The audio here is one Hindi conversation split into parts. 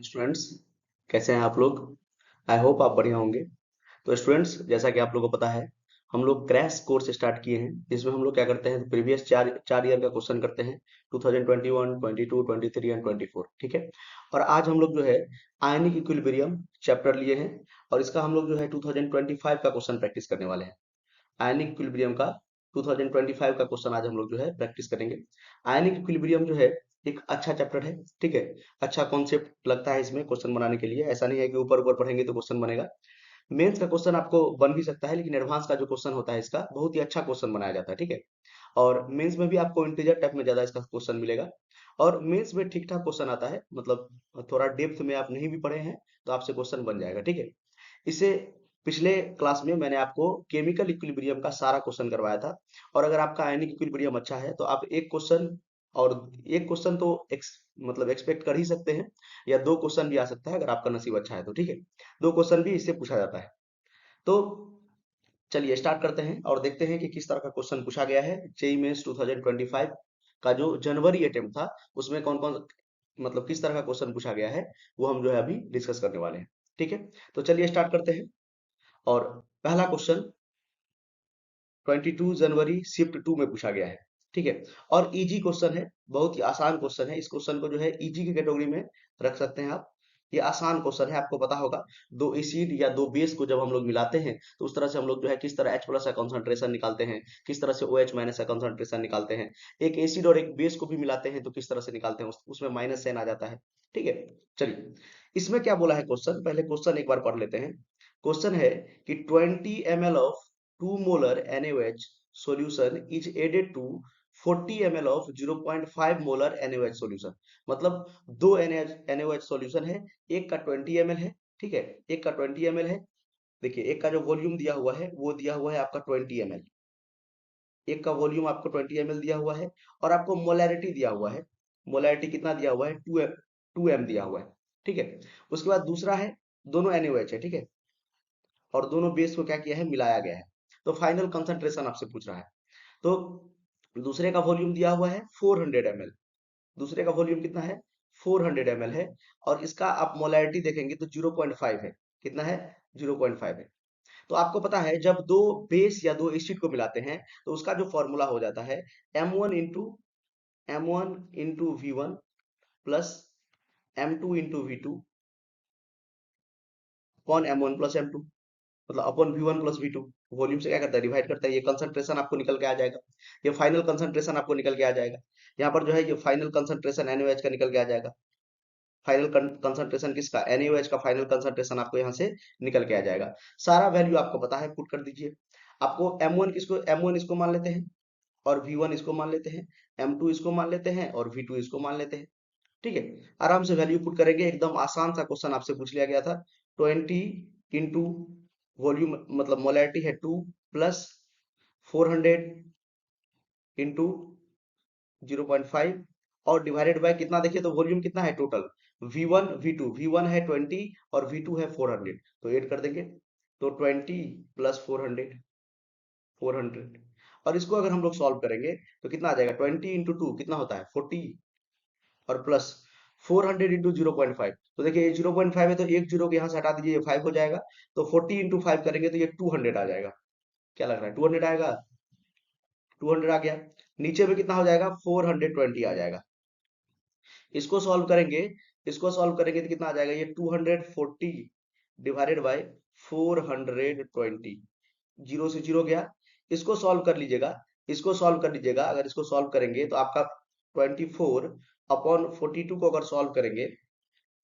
स्टूडेंट्स, कैसे हैं आप लोग। आई होप आप बढ़िया होंगे। तो स्टूडेंट्स, जैसा कि आप लोगों को पता है, हम लोग क्रैश कोर्स स्टार्ट किए हैं जिसमें हम लोग क्या करते हैं, प्रीवियस चार चार ईयर का क्वेश्चन करते हैं। 2021, 22, 23 एंड 24, ठीक है। और आज हम लोग जो है आयनिक इक्विलिब्रियम चैप्टर लिए हैं और इसका हम लोग जो है 2025 का क्वेश्चन प्रैक्टिस करने वाले हैं। आयनिक इक्विलिब्रियम का 2025 का क्वेश्चन आज हम लोग जो है प्रैक्टिस करेंगे। आयनिक इक्विलिब्रियम जो है एक अच्छा चैप्टर है, ठीक है। अच्छा कॉन्सेप्ट लगता है इसमें क्वेश्चन बनाने के लिए। ऐसा नहीं है कि ऊपर ऊपर पढ़ेंगे तो क्वेश्चन बनेगा। मेंस का क्वेश्चन आपको बन भी सकता है, लेकिन एडवांस का जो क्वेश्चन होता है इसका बहुत ही अच्छा क्वेश्चन बनाया जाता है, ठीक है। और मेंस में भी आपको इंटीजर टाइप में ज्यादा इसका क्वेश्चन मिलेगा। और मेंस में ठीक ठाक क्वेश्चन आता है, मतलब थोड़ा डेप्थ में आप नहीं भी पढ़े हैं तो आपसे क्वेश्चन बन जाएगा, ठीक है। इससे पिछले क्लास में मैंने आपको केमिकल इक्विलिब्रियम का सारा क्वेश्चन करवाया था। और अगर आपका आयनिक इक्विलिब्रियम अच्छा है तो आप एक क्वेश्चन तो मतलब एक्सपेक्ट कर ही सकते हैं, या दो क्वेश्चन भी आ सकता है अगर आपका नसीब अच्छा है तो, ठीक है। दो क्वेश्चन भी इससे पूछा जाता है। तो चलिए स्टार्ट करते हैं और देखते हैं कि किस तरह का क्वेश्चन पूछा गया है। जेईई मेंस 2025 का जो जनवरी अटेम्प्ट था उसमें कौन कौन मतलब किस तरह का क्वेश्चन पूछा गया है वो हम जो है अभी डिस्कस करने वाले हैं, ठीक है। तो चलिए स्टार्ट करते हैं। और पहला क्वेश्चन 22 जनवरी शिफ्ट 2 में पूछा गया है, ठीक है। और इजी क्वेश्चन है, बहुत ही आसान क्वेश्चन है। इस क्वेश्चन को जो है इजी की कैटेगरी में रख सकते हैं आप। ये आसान क्वेश्चन है, आपको पता होगा। दो एसिड या दो बेस को जब हम लोग मिलाते हैं तो उस तरह से हम लोग जो है किस तरह H प्लस का कंसंट्रेशन निकालते हैं, किस तरह से OH माइनस का कंसंट्रेशन निकालते हैं। एक एसिड और एक बेस को भी मिलाते हैं तो किस तरह से निकालते हैं, उसमें माइनस साइन आ जाता है, ठीक है। चलिए इसमें क्या बोला है क्वेश्चन, पहले क्वेश्चन एक बार पढ़ लेते हैं। क्वेश्चन है कि 20 ml of 2 molar NaOH solution is added to 40 ml of 0.5 molar NaOH solution। मतलब दो NaOH solution है, एक का 20 ml है, ठीक है। एक का 20 ml है। देखिए एक का जो वॉल्यूम दिया हुआ है वो दिया हुआ है आपका 20 ml। एक का वॉल्यूम आपको 20 ml दिया हुआ है और आपको मोलैरिटी दिया हुआ है। मोलैरिटी कितना दिया हुआ है, 2m दिया हुआ है, ठीक है। उसके बाद दूसरा है, दोनों NaOH है, ठीक है। और दोनों बेस को क्या किया है, मिलाया गया है। तो फाइनल कंसंट्रेशन आपसे पूछ रहा है। तो दूसरे का वॉल्यूम दिया हुआ है 400 ml। दूसरे का वॉल्यूम कितना है, 400 ml है। और इसका आप मोलैरिटी देखेंगे तो 0.5 है। कितना है, 0.5 है। तो आपको पता है जब दो बेस या दो एसिड को मिलाते हैं तो उसका जो फॉर्मूला हो जाता है M1 into V1 plus M2 into V2 upon M1 plus M2, मतलब अपन V1 प्लस V2। वॉल्यूम से क्या करता है, डिवाइड करता है। ये कंसंट्रेशन आपको निकल के आ जाएगा, ये फाइनल कंसंट्रेशन आपको निकल के आ जाएगा। यहाँ पर जो है ये फाइनल कंसंट्रेशन NaOH का निकल के आ जाएगा। फाइनल कंसंट्रेशन किसका, NaOH का फाइनल कंसंट्रेशन आपको यहाँ से निकल के आ जाएगा। सारा वैल्यू आपको पता है, पुट कर दीजिए। आपको M1 इसको मान लेते हैं और V1 इसको मान लेते हैं, M2 इसको मान लेते हैं और V2 इसको मान लेते हैं, ठीक है। आराम से वैल्यू पुट करेंगे। एकदम आसान सा क्वेश्चन आपसे पूछ लिया गया था। 20 इंटू वॉल्यूम मतलब मोलैरिटी है 2 प्लस 400 इंटू 0.5 और डिवाइडेड बाय कितना, देखिए तो वॉल्यूम कितना है टोटल, V1 है 20 और V2 है 400। तो ऐड कर देंगे तो 20 प्लस 400 और इसको अगर हम लोग सॉल्व करेंगे तो कितना आ जाएगा, 20 इंटू 2 कितना होता है 40 और प्लस 400 इंटू 0.5। तो देखिए ये 0.5 है तो एक जीरो के यहाँ से हटा दीजिए, ये 5 हो जाएगा। तो 40 इंटू 5 करेंगे तो ये 200 आ जाएगा। क्या लग रहा है, 200 आएगा। 200 आ गया। नीचे में कितना हो जाएगा, 420 आ जाएगा। इसको सॉल्व करेंगे, इसको सॉल्व करेंगे तो कितना आ जाएगा, ये 240 डिवाइडेड बाय 420। जीरो से जीरो गया। इसको सॉल्व कर लीजिएगा, इसको सॉल्व कर लीजिएगा। अगर इसको सॉल्व करेंगे तो आपका 24/42 को अगर सॉल्व करेंगे,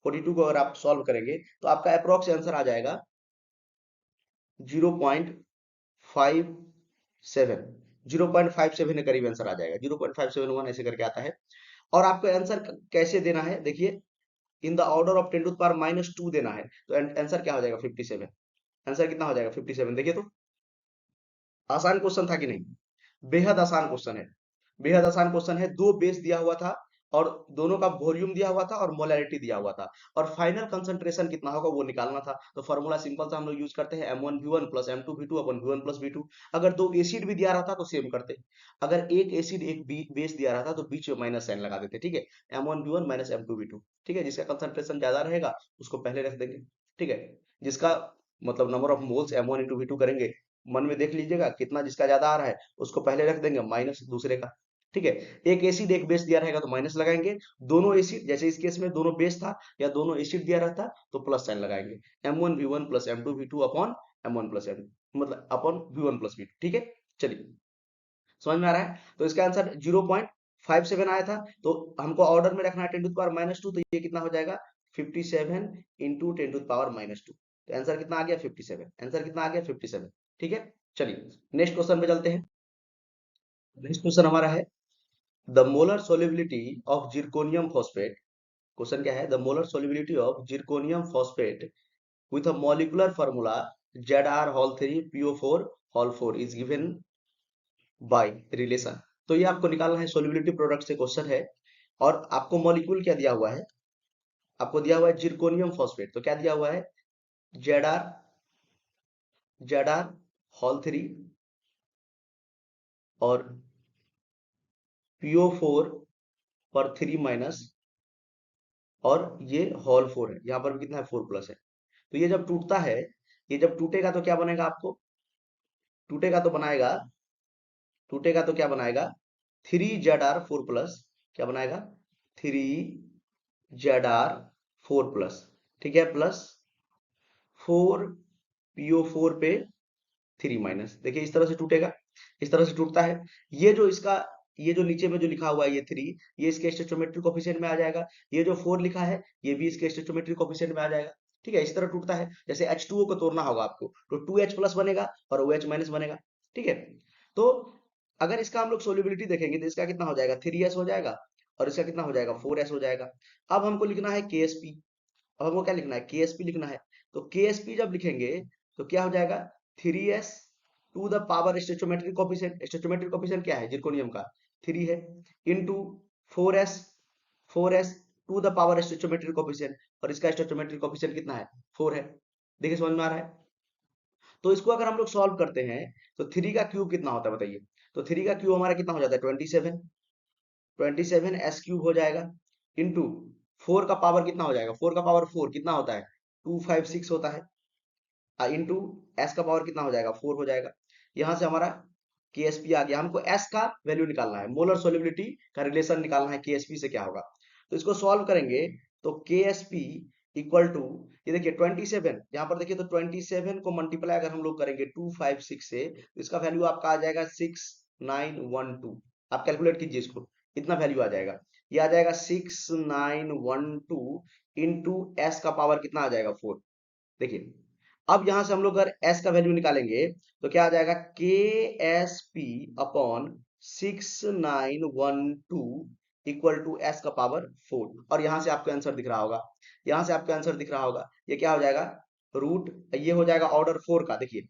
42 को अगर आप सॉल्व करेंगे तो आपका अप्रोक्स आंसर आ जाएगा 0.57। 0.57 के करीब आंसर आ जाएगा, 0.571 ऐसे करके आता है। और आपको आंसर कैसे देना है, देखिए इन द ऑर्डर ऑफ 10⁻⁻² देना है। तो आंसर क्या हो जाएगा, 57। आंसर कितना हो जाएगा, 57। देखिए तो आसान क्वेश्चन था कि नहीं, बेहद आसान क्वेश्चन है। बेहद आसान क्वेश्चन है। दो बेस दिया हुआ था और दोनों का वॉल्यूम दिया हुआ था और मोलैरिटी दिया हुआ था, और फाइनल कंसंट्रेशन कितना होगा वो निकालना था। तो फॉर्मूला सिंपल सा हम लोग यूज करते हैं M1V1 प्लस M2V2 अपन V1 प्लस V2। अगर दो एसिड भी दिया रहा था तो सेम करते, अगर एक एसिड एक बेस दिया रहा था तो बीच में माइनस साइन लगा देते, ठीक है। M1V1 माइनस M2V2, ठीक है। जिसका कंसंट्रेशन ज्यादा रहेगा उसको पहले रख देंगे, ठीक है। जिसका मतलब number of moles M1 into V2 करेंगे, मन में देख लीजिएगा कितना जिसका ज्यादा आ रहा है उसको पहले रख देंगे माइनस दूसरे का, ठीक है। एक एसिड एक बेस दिया रहेगा तो माइनस लगाएंगे, दोनों एसिड जैसे इस केस में दोनों बेस था या दोनों एसिड दिया रहता तो प्लस साइन लगाएंगे। M1V1 plus M2V2 upon M1 plus M, मतलब अपॉन V1 प्लस V2, ठीक है। चलिए, समझ में आ रहा है। तो इसका आंसर 0.57 आया था, तो हमको ऑर्डर में रखना है 10 टू पावर -2, तो ये कितना हो जाएगा 57 इंटू 10 टू पावर -2। तो आंसर कितना आ गया 57, आंसर कितना आ गया 57, ठीक है। चलिए नेक्स्ट क्वेश्चन पे चलते हैं। नेक्स्ट क्वेश्चन हमारा है the molar solubility of zirconium phosphate. Question क्या है, the molar solubility of zirconium phosphate with a molecular formula Zr hol 3 PO4 hol 4 is given by relation। तो ये आपको निकालना है, सोलिबिलिटी प्रोडक्ट से क्वेश्चन है, और आपको मॉलिक्यूल क्या दिया हुआ है, आपको दिया हुआ है जिरकोनियम फॉस्फेट। तो क्या दिया हुआ है, Zr Zr hol 3 और PO4 पर 3 माइनस, और ये हॉल 4 है, यहाँ पर भी कितना है 4 प्लस है। तो ये जब टूटता है, ये जब टूटेगा तो क्या बनेगा, आपको टूटेगा तो बनाएगा, टूटेगा तो क्या बनाएगा 3Zr 4 प्लस, क्या बनाएगा 3Zr 4 प्लस, ठीक है, प्लस 4PO4 पे 3 माइनस। देखिए इस तरह से टूटेगा, इस तरह से टूटता है। ये जो इसका, ये जो नीचे में जो लिखा हुआ है ये 3, ये इसके स्टोइचोमेट्रिक कोफिशिएंट में आ जाएगा। ये जो 4 लिखा है ये भी इसके स्टोइचोमेट्रिक कोफिशिएंट में आ जाएगा, ठीक है। इस तरह टूटता है। जैसे H2O को तोड़ना होगा आपको, तो 2H प्लस बनेगा और OH माइनस बनेगा, ठीक है। तो अगर इसका हम लोग सोल्यूबिलिटी देखेंगे तो इसका कितना हो जाएगा 3S हो जाएगा, और इसका कितना हो जाएगा 4S हो जाएगा। अब हमको लिखना है KSP। अब हमको क्या लिखना है, KSP लिखना है। तो KSP जब लिखेंगे तो क्या हो जाएगा 3S to the power stoichiometric coefficient. Stoichiometric coefficient क्या है जिरकोनियम का 3 है, into 4S, 4S to the power stoichiometric coefficient, और इसका स्टोइचोमेट्रिक कोफिशिएंट कितना है 4 है। देखिए समझ में आ रहा है। तो इसको अगर हम लोग सॉल्व करते हैं तो 3 का क्यूब कितना होता है बताइए। तो 3 का क्यूब हमारा कितना हो जाता है 27, 27S क्यूब हो जाएगा, इंटू 4 का पावर कितना हो जाएगा, 4 का पावर 4 कितना होता है 256 होता है, इंटू एस का पावर कितना हो जाएगा 4 हो जाएगा। यहाँ से हमारा KSP आ गया। हमको एस का वैल्यू निकालना है, मोलर सोलिबिलिटी का रिलेशन निकालना है KSP से क्या होगा। तो इसको सॉल्व करेंगे तो KSP इक्वल टू, ये देखिए 27, यहाँ पर देखिए तो 27 को मल्टीप्लाई अगर हम लोग करेंगे 256 से, तो इसका वैल्यू आपका आ जाएगा 6912। आप कैलकुलेट कीजिए इसको, इतना वैल्यू आ जाएगा। ये आ जाएगा 6912 इंटू एस का पावर कितना आ जाएगा 4। देखिए अब यहां से हम लोग अगर s का वैल्यू निकालेंगे तो क्या आ जाएगा KSP upon 6912 equal to S का पावर 4। और यहां से आपको आंसर दिख रहा होगा, यहां से आपको आंसर दिख रहा होगा, ये क्या हो जाएगा रूट, ये हो जाएगा ऑर्डर 4 का। देखिए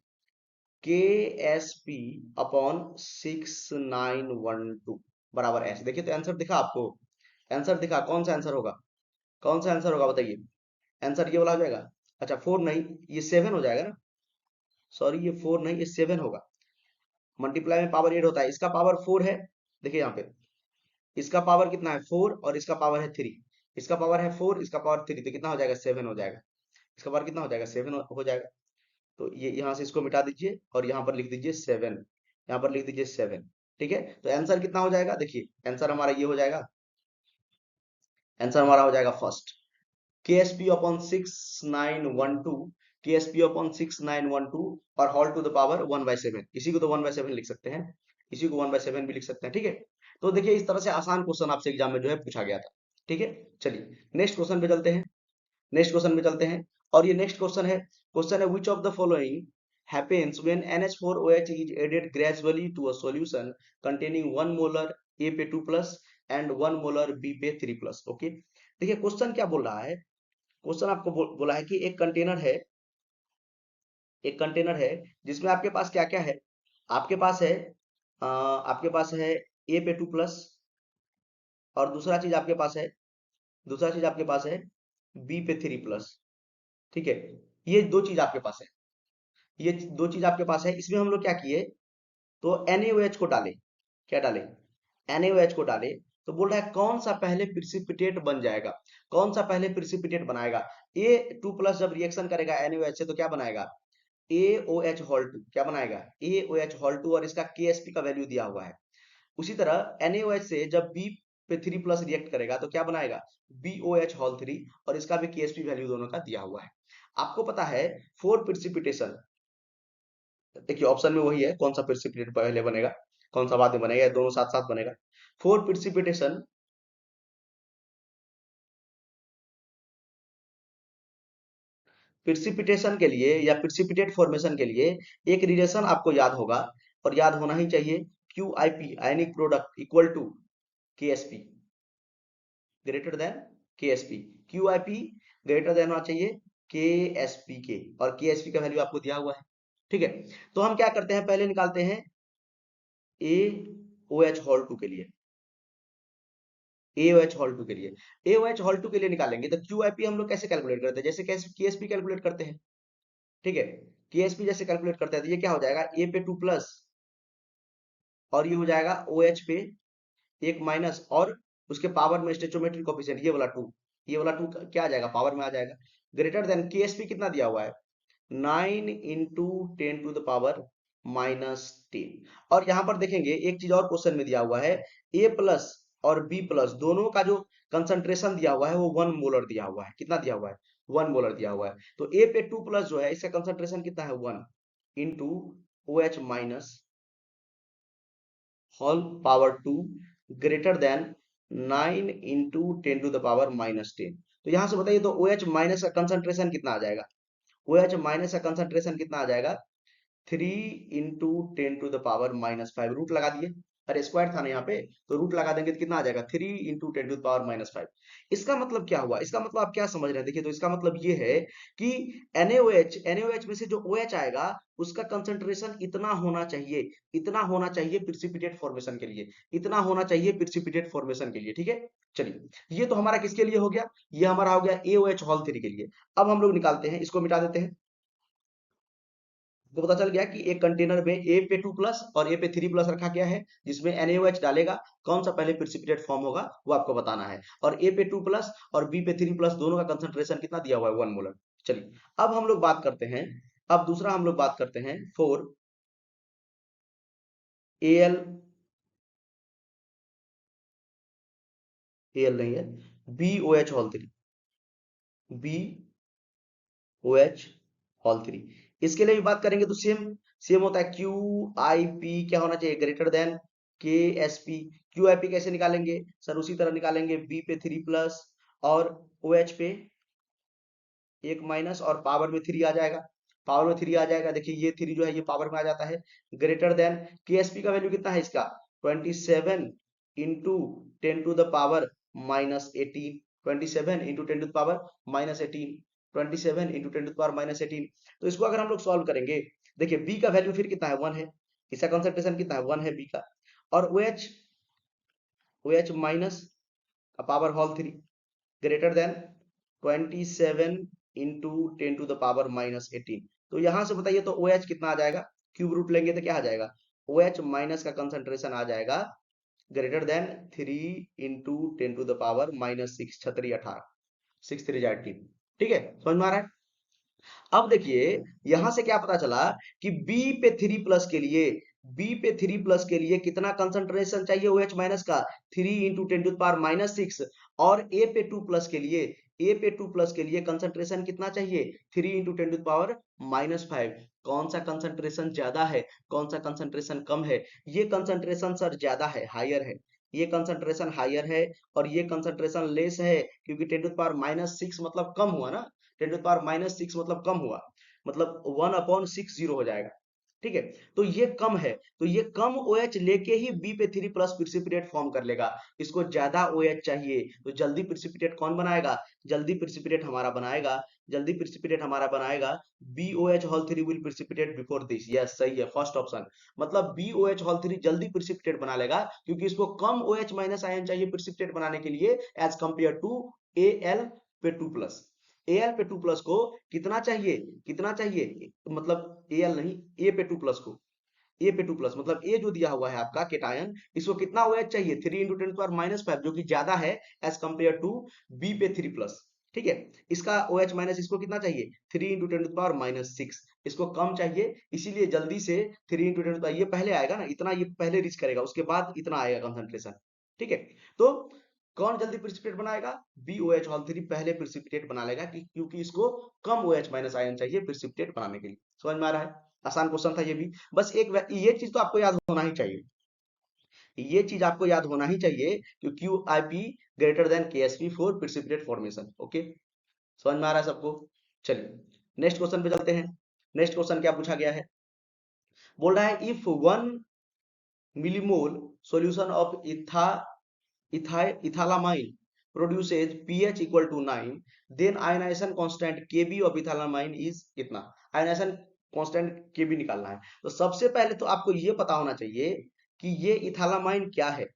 KSP अपॉन 6912 बराबर s। देखिए तो आंसर दिखा आपको, आंसर दिखा, कौन सा आंसर होगा, कौन सा आंसर होगा बताइए। आंसर ये वाला हो जाएगा, अच्छा 4 नहीं, ये 7 हो जाएगा ना, सॉरी ये 4 नहीं ये 7 होगा। मल्टीप्लाई में पावर 8 होता है, इसका पावर 4 है। देखिए यहाँ पे इसका पावर कितना है 4 और इसका पावर है 3, इसका पावर है 4 इसका पावर 3, तो कितना हो जाएगा 7 हो जाएगा। इसका पावर कितना हो जाएगा 7 हो जाएगा। तो ये यहाँ से इसको मिटा दीजिए और यहाँ पर लिख दीजिए 7, यहाँ पर लिख दीजिए 7, ठीक है। तो आंसर कितना हो जाएगा, देखिए आंसर हमारा ये हो जाएगा, आंसर हमारा हो जाएगा first KSP upon 6912, KSP upon 6912 और होल टू द पावर 1/7। इसी को तो 1/7 लिख सकते हैं, इसी को 1/7 भी लिख सकते हैं, ठीक है। तो देखिए इस तरह से आसान क्वेश्चन आपसे एग्जाम में जो है पूछा गया था, ठीक है। चलिए नेक्स्ट क्वेश्चन पे चलते हैं, नेक्स्ट क्वेश्चन पे चलते हैं। और ये नेक्स्ट क्वेश्चन है which of the following happens when NH4OH is added gradually to a solution containing 1 molar A पे 2 प्लस एंड 1 मोलर B पे 3 प्लस। ओके, देखिए क्वेश्चन क्या बोल रहा है, क्वेश्चन आपको बोला है कि एक कंटेनर है, एक कंटेनर है जिसमें आपके पास क्या क्या है, आपके पास है आपके पास है A पे 2 प्लस, और दूसरा चीज आपके पास है, दूसरा चीज आपके पास है बी पे 3+। ठीक है, ये दो चीज आपके पास है, ये दो चीज आपके पास है। इसमें हम लोग क्या किए, तो NaOH को डाले, क्या डाले, NaOH को डाले। तो बोल रहा है कौन सा पहले प्रिसिपिटेट बन जाएगा, कौन सा पहले प्रिसिपिटेट बनाएगा। A2+ जब रिएक्शन करेगा NaOH से तो क्या बनाएगा, AOH हॉल 2, क्या बनाएगा, AOH हॉल 2, और इसका KSP का वैल्यू दिया हुआ है। उसी तरह NaOH से जब B पे 3+ रिएक्ट करेगा तो क्या बनाएगा, BOH हॉल 3, और इसका भी KSP वैल्यू दोनों का दिया हुआ है। आपको पता है फोर प्रिसिपिटेशन, देखिए ऑप्शन में वही है, कौन सा प्रिसिपिटेट पहले बनेगा, कौन सा बाद में बनेगा, दोनों साथ साथ बनेगा। फोर प्रिसिपिटेशन, प्रिसिपिटेशन के लिए या प्रिसिपिटेट फॉर्मेशन के लिए एक रिलेशन आपको याद होगा, और याद होना ही चाहिए, QIP ionic product equal to KSP greater than KSP। QIP greater than होना चाहिए KSP के, और KSP का वैल्यू आपको दिया हुआ है। ठीक है, तो हम क्या करते हैं, पहले निकालते हैं AOH हॉल 2 के लिए, AOH हॉल 2 के लिए, AOH हॉल 2 के लिए निकालेंगे तो QIP हम लोग कैसे कैलकुलेट करते हैं, जैसे KSP कैलकुलेट करते हैं। ठीक है, KSP जैसे कैलकुलेट करते हैं तो ये क्या हो जाएगा, A पे 2+, और ये हो जाएगा OH पे 1-, और उसके पावर में स्टोइचोमेट्रिक कोएफिशिएंट ये वाला 2, ये वाला 2 क्या आ जाएगा, पावर में आ जाएगा। ग्रेटर देन KSP कितना दिया हुआ है, 9 इंटू 10⁻⁻10। और यहां पर देखेंगे एक चीज और क्वेश्चन में दिया हुआ है, A+ और B+ दोनों का जो कंसंट्रेशन दिया हुआ है वो 1 मोलर दिया हुआ है। कितना दिया हुआ है, 1 मोलर दिया हुआ है। तो A पे 2+ जो है इसका कंसंट्रेशन कितना है, 1 into OH minus whole power 2 greater than 9 into 10⁻⁻10। तो यहां से बताइए तो OH माइनस का कंसंट्रेशन कितना आ जाएगा, OH माइनस का कंसंट्रेशन कितना आ जाएगा, 3 इंटू 10⁻⁻5, रूट लगा दिए, अरे स्क्वायर था ना यहाँ पे, तो रूट लगा देंगे तो कितना आ जाएगा, 3 इंटू 10⁻⁻5। इसका मतलब क्या हुआ, इसका मतलब आप क्या समझ रहे हैं, देखिए तो इसका मतलब ये है कि NaOH में से जो OH आएगा उसका कंसंट्रेशन इतना होना चाहिए, इतना होना चाहिए प्रिसिपिटेट फॉर्मेशन के लिए, इतना होना चाहिए प्रिसिपिटेट फॉर्मेशन के लिए। ठीक है, चलिए ये तो हमारा किसके लिए हो गया, ये हमारा हो गया AOH हॉल 3 के लिए। अब हम लोग निकालते हैं, इसको मिटा देते हैं। तो पता चल गया कि एक कंटेनर में A पे 2+ और A पे 3+ रखा गया है, जिसमें NaOH डालेगा, कौन सा पहले प्रिसिपिटेट फॉर्म होगा वो आपको बताना है। और A पे 2+ और B पे 3+ दोनों का कंसंट्रेशन कितना दिया हुआ है, 1 मोलर। चलिए अब हम लोग बात करते हैं, अब दूसरा हम लोग बात करते हैं फोर Al, Al नहीं है, BOH हॉल 3, BOH हॉल 3। इसके लिए भी बात करेंगे तो सेम सेम होता है, QIP क्या होना चाहिए, ग्रेटर देन KSP। QIP कैसे निकालेंगे सर, उसी तरह निकालेंगे, B पे 3+ और OH पे 1-, और पावर में 3 आ जाएगा, पावर में 3 आ जाएगा। देखिए ये 3 जो है ये पावर में आ जाता है। ग्रेटर देन KSP का वैल्यू कितना है इसका, 27 इंटू 10⁻⁻18, 27 इंटू 10⁻⁻18, 27 इंटू 10⁻⁻18। तो इसको अगर हम लोग सॉल्व करेंगे, देखिए B का वैल्यू फिर कितना है, 1 है, इसका कंसंट्रेशन कितना है, 1 है B का, और OH minus power whole 3 greater than 27 into 10⁻⁻18। तो यहां से बताइए तो OH कितना आ जाएगा, क्यूब रूट लेंगे तो क्या आ जाएगा, OH माइनस का कंसंट्रेशन आ जाएगा ग्रेटर देन 3 इंटू 10⁻⁻6, 18, 6 3 18। ठीक है, समझ में आ रहा है। अब देखिए यहां से क्या पता चला कि बी पे 3+ के लिए, बी पे 3+ के लिए कितना कंसंट्रेशन चाहिए OH माइनस का, 3 इंटू 10⁻⁻6, और ए पे 2+ के लिए, ए पे 2+ के लिए कंसंट्रेशन कितना चाहिए, 3 इंटू 10⁻⁻5। कौन सा कंसंट्रेशन ज्यादा है, कौन सा कंसंट्रेशन कम है, ये कंसंट्रेशन सर ज्यादा है, हायर है, ये कंसंट्रेशन हायर है, और ये कंसंट्रेशन लेस है, क्योंकि 10⁻⁻6 मतलब कम हुआ ना, 10⁻⁻6 मतलब कम हुआ, मतलब 1/6 जीरो हो जाएगा। ठीक है। तो ये कम है, तो ये कम OH लेके ही बी पे 3 प्लस प्रिसिपिटेट फॉर्म कर लेगा। इसको ज्यादा OH चाहिए तो जल्दी प्रिसिपिटेट कौन बनाएगा? जल्दी प्रिसिपिटेट हमारा बनाएगा, जल्दी प्रिसिपिटेट हमारा बनाएगा BOH whole 3 will precipitate before this. Yes सही है, फर्स्ट ऑप्शन। मतलब BOH होल 3 जल्दी प्रिसिपिटेट बना लेगा क्योंकि इसको कम OH माइनस आयन चाहिए प्रिसिपिटेट बनाने के लिए एज कंपेयर टू Al पे 2 प्लस। Al पे 2 प्लस को कितना चाहिए, कितना चाहिए, मतलब Al नहीं, A पे 2 प्लस को, ए पे 2 प्लस मतलब ए जो दिया हुआ है आपका केटायन, इसको कितना OH चाहिए? 3 इंटू टेन पावर माइनस 5, जो कि ज्यादा है एज कंपेयर टू बी पे 3 प्लस। ठीक है, इसका OH माइनस इसको कितना चाहिए? 3 इंटू टेन पावर माइनस 6, इसको कम चाहिए, इसीलिए जल्दी से 3 इंटू टेन, ये पहले आएगा ना, इतना ये पहले रीच करेगा, उसके बाद इतना आएगा कंसंट्रेशन। ठीक है, तो कौन जल्दी प्रिसिपिटेट बनाएगा? BOH होल 3 पहले प्रिसिपिटेट बना लेगा क्योंकि इसको कम OH माइनस आयन चाहिए प्रिसिपिटेट बनाने के लिए। समझ में आ रहा है? आसान क्वेश्चन था ये भी। बस ये चीज तो आपको याद होना ही चाहिए, ये चीज आपको याद होना ही चाहिए कि QIP greater than KSP for precipitate formation. Okay, समझ में आ रहा है सबको? चलिए नेक्स्ट क्वेश्चन पे चलते हैं। नेक्स्ट क्वेश्चन क्या पूछा गया है? बोल रहा है if 1 millimole solution of ethylamine produces pH equal to 9, then ionization constant Kb of ethylamine is कितना? आयनाइजेशन कांस्टेंट Kb निकालना है। तो सबसे पहले तो आपको ये पता होना चाहिए कि ये इथालामाइन क्या है।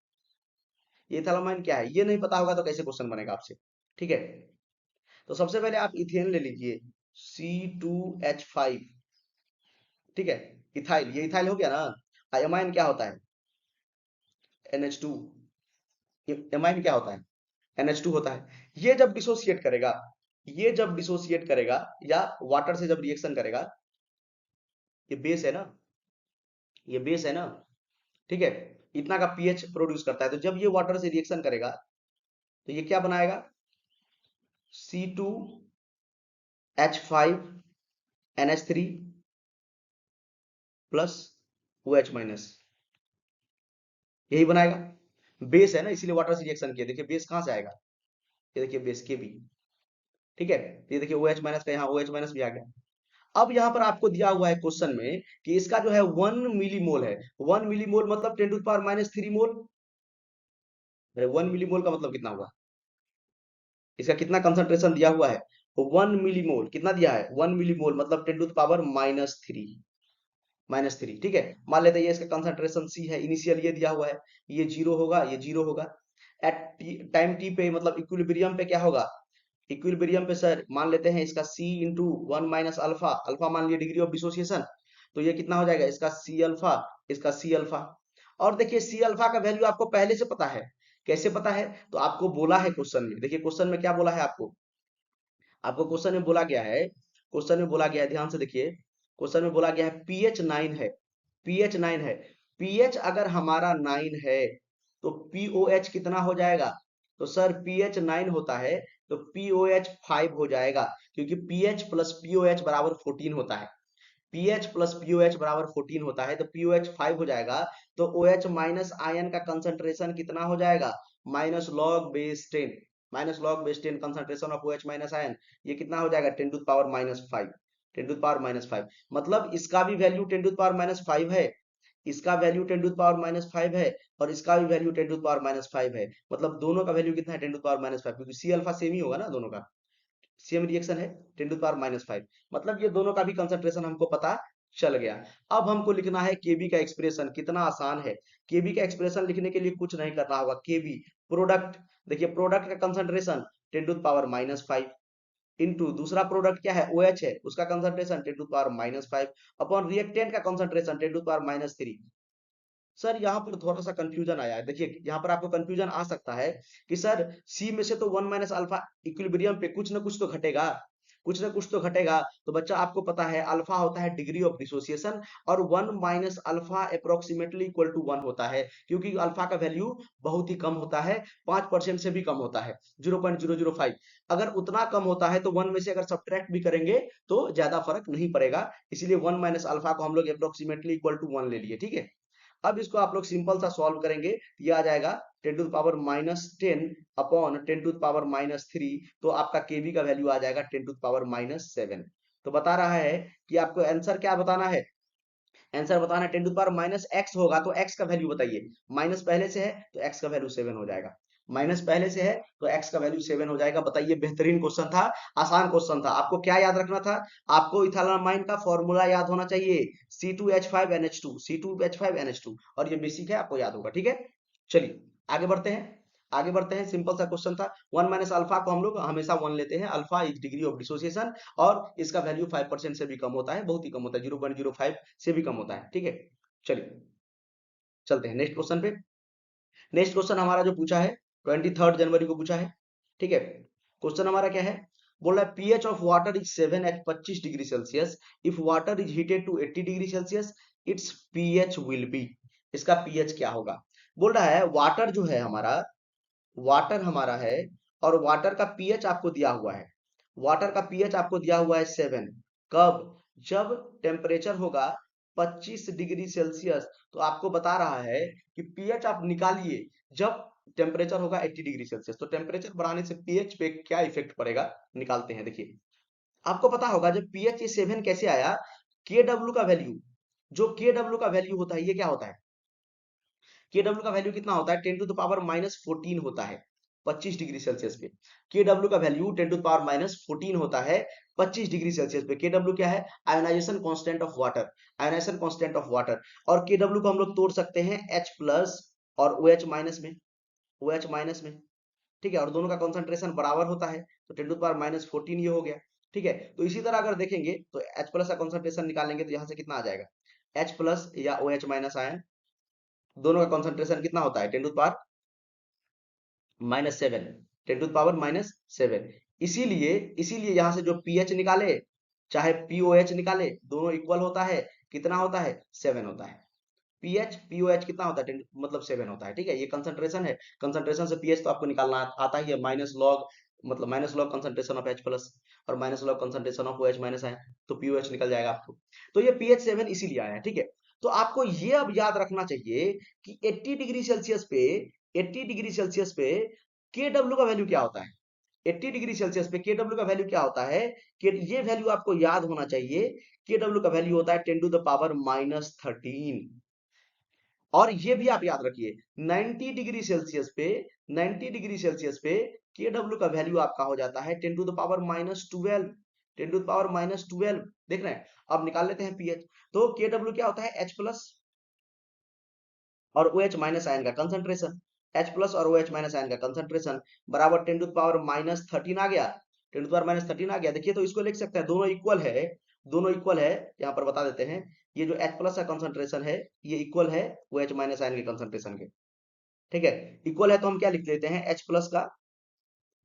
ये इथालामाइन क्या है ये नहीं पता होगा तो कैसे क्वेश्चन बनेगा आपसे? ठीक है, तो सबसे पहले आप इथेन ले लीजिए, C2H5। ठीक है, इथाइल, ये इथाइल हो गया ना। एमाइन क्या होता है? NH2। एमाइन क्या होता है? NH2 होता है। ये जब डिसोसिएट करेगा, ये जब डिसोसिएट करेगा या वाटर से जब रिएक्शन करेगा, ये बेस है ना, ये बेस है ना, ठीक है, इतना का पीएच प्रोड्यूस करता है। तो जब ये वाटर से रिएक्शन करेगा तो ये क्या बनाएगा? C2H5NH3 प्लस OH माइनस, यही बनाएगा। बेस है ना, इसीलिए वाटर से रिएक्शन किया। देखिए बेस कहां से आएगा? ये देखिए बेस के बी। ठीक है, ये देखिए OH माइनस का यहाँ OH माइनस भी आ गया। अब यहाँ पर आपको दिया हुआ है क्वेश्चन में कि इसका जो है 1 मिलीमोल है। 1 मिलीमोल मतलब 10 to power minus 3 mole. 1 millimole का मतलब कितना हुआ? इसका कितना कंसंट्रेशन दिया हुआ है? 1 मिलीमोल कितना दिया है? 1 मिलीमोल मतलब 10 टू पावर -3, -3। ठीक है, मान लेते हैं ये इसका कंसंट्रेशन C है, इनिशियल ये दिया हुआ है, ये जीरो होगा, ये जीरो होगा। एट टाइम टी पे मतलब इक्विलिब्रियम पे क्या होगा? इक्विलिब्रियम पे सर मान लेते हैं इसका C into 1 minus alpha, alpha मान लिया डिग्री ऑफ डिसोसिएशन, तो ये कितना हो जाएगा? इसका C अल्फा, इसका C अल्फा। और देखिए C अल्फा का वैल्यू आपको पहले से पता है। कैसे पता है? तो आपको बोला है क्वेश्चन में, देखिए क्वेश्चन में क्या बोला है आपको? आपको क्वेश्चन में बोला गया है, क्वेश्चन में बोला गया है, ध्यान से देखिए, क्वेश्चन में बोला गया है पीएच 9 है, पीएच 9 है। पीएच अगर हमारा 9 है तो पीओएच कितना हो जाएगा? तो सर पीएच 9 होता है तो पीओएच 5 हो जाएगा, क्योंकि पीएच प्लस पीओएच बराबर 14 होता है। पीएच प्लस पीओएच बराबर 14 होता है तो पीओएच 5 हो जाएगा। तो ओएच माइनस आयन का कंसंट्रेशन कितना हो जाएगा? Minus log base 10, minus log base 10 concentration of OH minus ion, ये कितना हो जाएगा? 10 टू पावर -5, 10 टू पावर -5। मतलब इसका भी वैल्यू 10 टू पावर -5 है, इसका वैल्यू 10 टू पावर -5 है, और इसका भी वैल्यू 10 टू पावर -5 है। मतलब दोनों का वैल्यू कितना है? 10 टू पावर -5, क्योंकि सी अल्फा सेम ही होगा ना दोनों का, सेम रिएक्शन है, 10 टू पावर -5। मतलब ये दोनों का भी कंसंट्रेशन हमको पता चल गया। अब हमको लिखना है केबी का एक्सप्रेशन। कितना आसान है, केबी का एक्सप्रेशन लिखने के लिए कुछ नहीं करना होगा। केबी प्रोडक्ट, देखिए प्रोडक्ट का कंसंट्रेशन 10 टू पावर -5 इंटू दूसरा प्रोडक्ट क्या है? OH है, उसका concentration 10 to power -5 upon reactant का कंसंट्रेशन 10 टू पावर -3। सर यहाँ पर थोड़ा सा कंफ्यूजन आया है। देखिए यहाँ पर आपको कंफ्यूजन आ सकता है कि सर सी में से तो 1 माइनस अल्फा इक्विलिब्रियम पे कुछ ना कुछ तो घटेगा, कुछ ना कुछ तो घटेगा। तो बच्चा आपको पता है अल्फा होता है डिग्री ऑफ डिसोसिएशन, और 1 minus alpha approximately equal to 1 होता है, क्योंकि अल्फा का वैल्यू बहुत ही कम होता है, 5% से भी कम होता है, 0.005। अगर उतना कम होता है तो 1 में से अगर सब्ट्रैक्ट भी करेंगे तो ज्यादा फर्क नहीं पड़ेगा, इसीलिए 1 माइनस अल्फा को हम लोग अप्रोक्सीमेटली इक्वल टू 1 ले लिए। ठीक है, अब इसको आप लोग सिंपल सा सॉल्व करेंगे, ये आ जाएगा 10 to power -10 upon 10 to power -3, तो आपका केवी का वैल्यू आ जाएगा 10 टू पावर -7। तो बता रहा है कि आपको आंसर क्या बताना है? आंसर बताना है। 10⁻⁻x होगा तो x का वैल्यू बताइए। माइनस पहले से है तो x का वैल्यू 7 हो जाएगा। माइनस पहले से है तो x का वैल्यू 7 हो जाएगा। बताइए, बेहतरीन क्वेश्चन था, आसान क्वेश्चन था। आपको क्या याद रखना था? आपको इथाइलमाइन का फॉर्मूला याद होना चाहिए, C2H5NH2, C2H5NH2, और ये बेसिक है, आपको याद होगा। ठीक है, चलिए आगे बढ़ते हैं। आगे बढ़ते हैं, सिंपल सा क्वेश्चन था। 1 माइनस अल्फा को हम लोग हमेशा 1 लेते हैं। Alpha is degree of dissociation, और इसका वैल्यू 5% से भी कम होता है, बहुत ही कम होता है, 0.05 से भी कम होता है। ठीक है, चलिए चलते हैं नेक्स्ट क्वेश्चन पे। नेक्स्ट क्वेश्चन हमारा जो पूछा है 23 जनवरी को पूछा है। ठीक है, क्वेश्चन हमारा क्या है? बोल रहा है pH of water is 7 at 25 degree Celsius. If water is heated to 80 degree Celsius, it's pH will be. इसका पीएच क्या होगा? बोल रहा है वाटर जो है हमारा, वाटर हमारा है, और वाटर का पीएच आपको दिया हुआ है। वाटर का पीएच आपको दिया हुआ है 7। कब? जब टेम्परेचर होगा 25 डिग्री सेल्सियस। तो आपको बता रहा है कि पीएच आप निकालिए जब टेम्परेचर होगा 80 डिग्री सेल्सियस। तो टेम्परेचर बढ़ाने से पीएच पे क्या इफेक्ट पड़ेगा, निकालते हैं। देखिए, आपको पता होगा जब पीएच 7 कैसे आया, के डब्ल्यू का वैल्यू, जो के डब्ल्यू का वैल्यू होता है, ये क्या होता है? के डब्ल्यू का वैल्यू कितना होता है? 10⁻⁻14 होता है 25 डिग्री सेल्सियस पे। के डब्ल्यू का वैल्यू 10⁻⁻14 होता है 25 डिग्री सेल्सियस पे। के डब्ल्यू क्या है? Ionization constant of water, ionization constant of water. और के डब्ल्यू को हम लोग तोड़ सकते हैं H प्लस और OH माइनस में, OH माइनस में। ठीक है, और दोनों का कॉन्सेंट्रेशन बराबर होता है, तो 10⁻⁻14 ये हो गया। ठीक है, तो इसी तरह अगर देखेंगे तो H प्लस का कॉन्सेंट्रेशन निकालेंगे तो यहाँ से कितना आ जाएगा? H प्लस या OH माइनस आयन, दोनों का कॉन्सेंट्रेशन कितना होता है? 10⁻⁻7, 10⁻⁻7। इसीलिए इसीलिए यहां से जो पीएच निकाले चाहे पीओएच निकाले, दोनों इक्वल होता है। कितना होता है? 7 होता है। पीएच पीओएच कितना होता है? 10 मतलब 7 होता है। ठीक है, ये कंसंट्रेशन है। कंसंट्रेशन से पीएच तो आपको निकालना आता ही है, माइनस लॉग, मतलब minus log concentration of H plus और minus log concentration of OH minus है, तो पीओएच निकल जाएगा आपको। तो ये पीएच 7 इसीलिए आया है। ठीक है, तो आपको ये अब याद रखना चाहिए कि 80 डिग्री सेल्सियस पे, 80 डिग्री सेल्सियस पे के डब्ल्यू का वैल्यू क्या होता है? 80 डिग्री सेल्सियस पे के डब्ल्यू का वैल्यू क्या होता है? कि ये वैल्यू आपको याद होना चाहिए। के डब्ल्यू का वैल्यू होता है 10⁻⁻13। और ये भी आप याद रखिए, 90 डिग्री सेल्सियस पे, 90 डिग्री सेल्सियस पे के डब्ल्यू का वैल्यू आपका हो जाता है 10⁻⁻12, 10⁻⁻12। देख रहे हैं? अब निकाल लेते हैं पीएच। तो के डब्ल्यू क्या होता है? H प्लस और OH माइनस आयन का कंसंट्रेशन, H प्लस और OH माइनस आयन का कंसंट्रेशन बराबर 10⁻⁻13 आ गया, 10⁻⁻13 आ गया। देखिए, तो इसको लिख सकते हैं, दोनों इक्वल है, दोनों इक्वल है। यहाँ पर बता देते हैं, ये जो H प्लस का कंसंट्रेशन है ये इक्वल है OH माइनस आयन के कंसंट्रेशन के। ठीक है, इक्वल है तो हम क्या लिख लेते हैं? H प्लस का